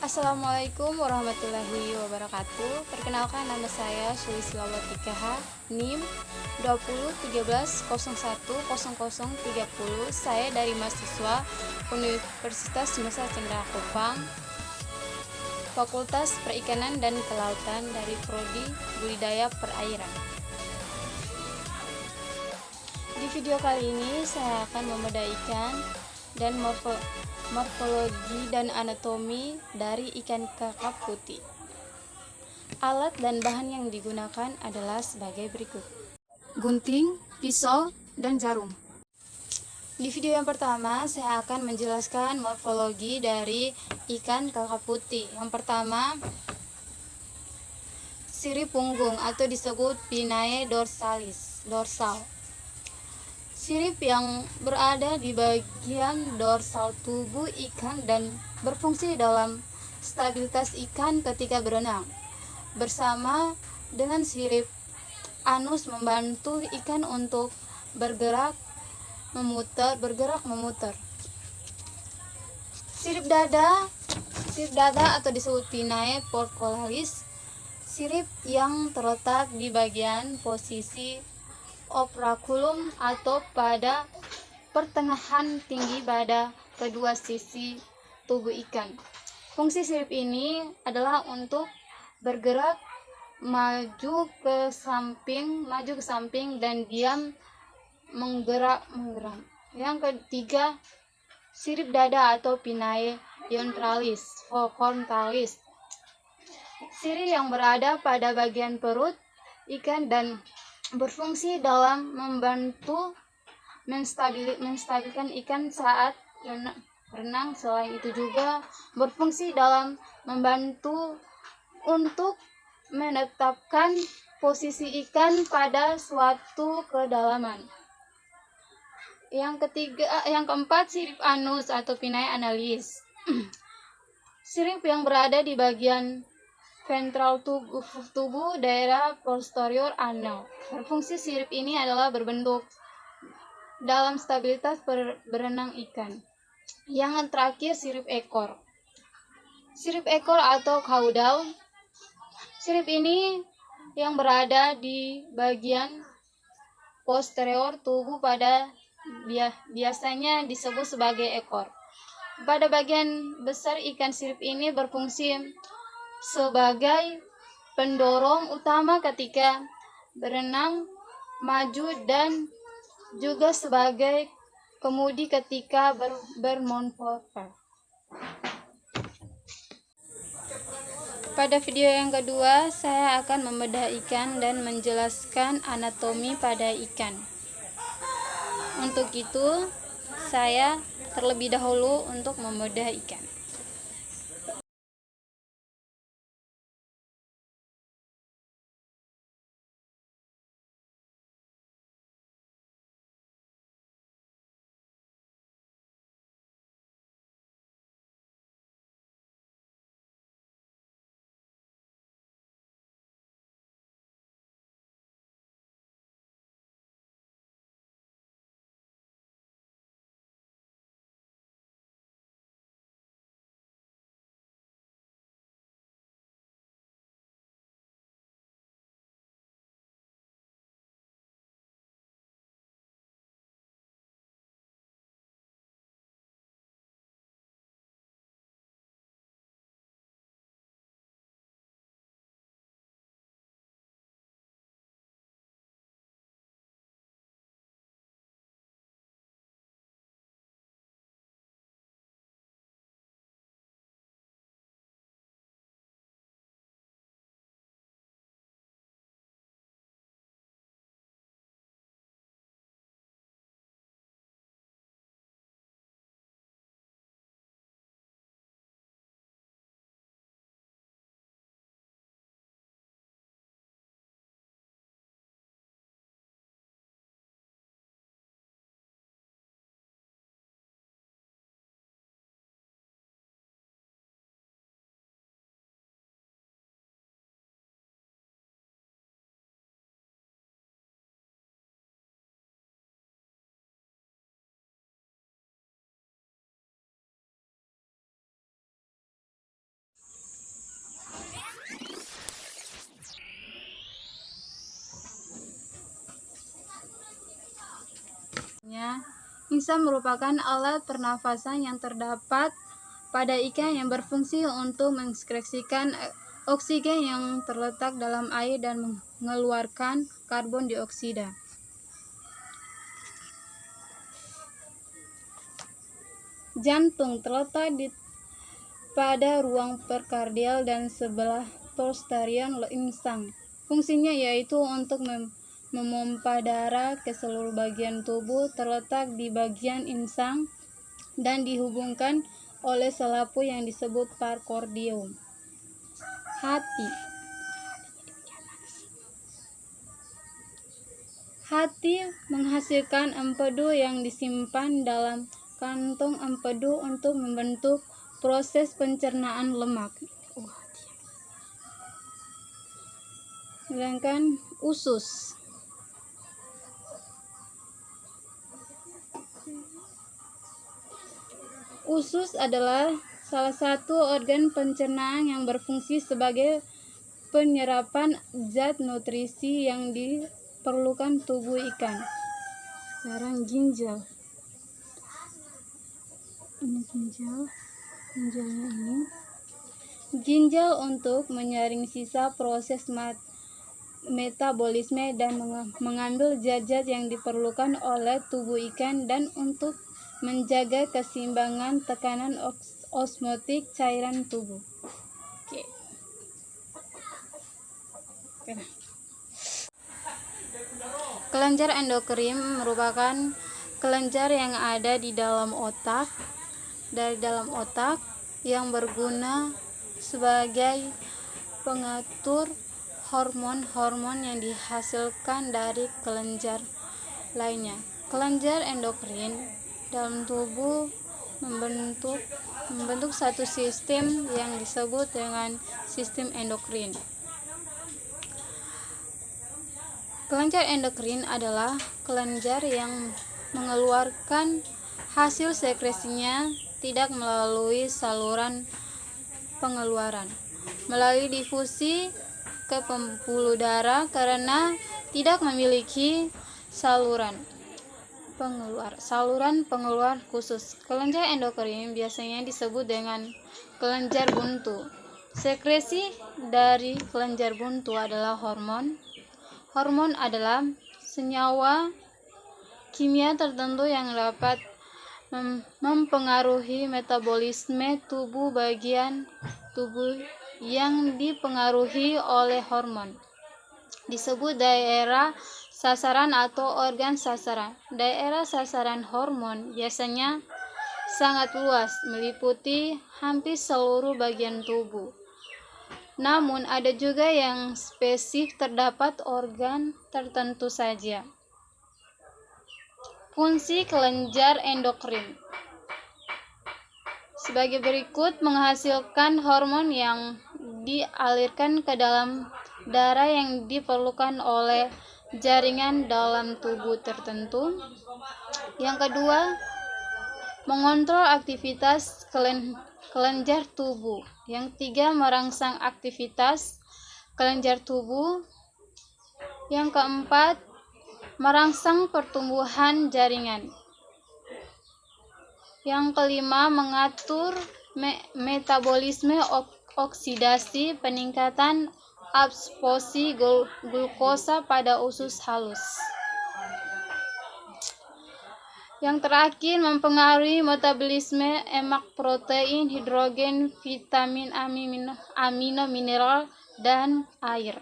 Assalamualaikum warahmatullahi wabarakatuh. Perkenalkan, nama saya Sulislawati KH, NIM 2013010030. Saya dari mahasiswa Universitas Nusa Cendana Kupang, Fakultas Perikanan dan Kelautan dari Prodi Budidaya Perairan. Di video kali ini saya akan membedah ikan dan morfologi dan anatomi dari ikan kakap putih. Alat dan bahan yang digunakan adalah sebagai berikut: gunting, pisau, dan jarum. Di video yang pertama, saya akan menjelaskan morfologi dari ikan kakap putih. Yang pertama, sirip punggung atau disebut pinnae dorsal. Sirip yang berada di bagian dorsal tubuh ikan dan berfungsi dalam stabilitas ikan ketika berenang. Bersama dengan sirip anus membantu ikan untuk bergerak memutar. Sirip dada atau disebut pinnae porcollaris, sirip yang terletak di bagian posisi operculum atau pada pertengahan tinggi pada kedua sisi tubuh ikan. Fungsi sirip ini adalah untuk bergerak maju ke samping dan diam menggeram. Yang ketiga, sirip dada atau pinnae frontalis, sirip yang berada pada bagian perut ikan dan berfungsi dalam membantu menstabilkan ikan saat renang. Selain itu juga berfungsi dalam membantu untuk menetapkan posisi ikan pada suatu kedalaman. Yang keempat, sirip anus atau pinnae analis. Sirip yang berada di bagian ventral tubuh daerah posterior anal. Fungsi sirip ini adalah berbentuk dalam stabilitas berenang ikan. Yang terakhir, sirip ekor. Sirip ekor atau caudal. Sirip ini yang berada di bagian posterior tubuh biasanya disebut sebagai ekor. Pada bagian besar ikan, sirip ini berfungsi sebagai pendorong utama ketika berenang maju dan juga sebagai kemudi ketika bermonopod. Pada video yang kedua, saya akan membedah ikan dan menjelaskan anatomi pada ikan. Untuk itu, saya terlebih dahulu untuk membedah ikan. selanjutnya, insang merupakan alat pernafasan yang terdapat pada ikan yang berfungsi untuk mengekskresikan oksigen yang terletak dalam air dan mengeluarkan karbon dioksida. Jantung terletak pada ruang perkardial dan sebelah posterior insang. Fungsinya yaitu untuk memompa darah ke seluruh bagian tubuh, terletak di bagian insang dan dihubungkan oleh selapu yang disebut parakordium. Hati menghasilkan empedu yang disimpan dalam kantong empedu untuk membentuk proses pencernaan lemak. Sedangkan usus adalah salah satu organ pencernaan yang berfungsi sebagai penyerapan zat nutrisi yang diperlukan tubuh ikan. Sekarang ginjal. Ini ginjalnya ini. Ginjal untuk menyaring sisa proses metabolisme dan mengambil zat-zat yang diperlukan oleh tubuh ikan dan untuk menjaga keseimbangan tekanan osmotik cairan tubuh. Kelenjar endokrin merupakan kelenjar yang ada di dalam otak, yang berguna sebagai pengatur hormon-hormon yang dihasilkan dari kelenjar lainnya. Kelenjar endokrin dalam tubuh membentuk satu sistem yang disebut dengan sistem endokrin. Kelenjar endokrin adalah kelenjar yang mengeluarkan hasil sekresinya tidak melalui saluran pengeluaran, melalui difusi ke pembuluh darah karena tidak memiliki saluran pengeluar khusus. Kelenjar endokrin biasanya disebut dengan kelenjar buntu. Sekresi dari kelenjar buntu adalah hormon. Hormon adalah senyawa kimia tertentu yang dapat mempengaruhi metabolisme tubuh. Bagian tubuh yang dipengaruhi oleh hormon disebut daerah sasaran atau organ sasaran. Daerah sasaran hormon biasanya sangat luas, meliputi hampir seluruh bagian tubuh. Namun ada juga yang spesifik terdapat organ tertentu saja. Fungsi kelenjar endokrin sebagai berikut: menghasilkan hormon yang dialirkan ke dalam darah yang diperlukan oleh jaringan dalam tubuh tertentu. Yang kedua, mengontrol aktivitas kelenjar tubuh. Yang ketiga, merangsang aktivitas kelenjar tubuh. Yang keempat, merangsang pertumbuhan jaringan. Yang kelima, mengatur metabolisme oksidasi, peningkatan absorpsi glukosa pada usus halus. Yang terakhir, mempengaruhi metabolisme lemak, protein, hidrogen, vitamin, amino, mineral, dan air.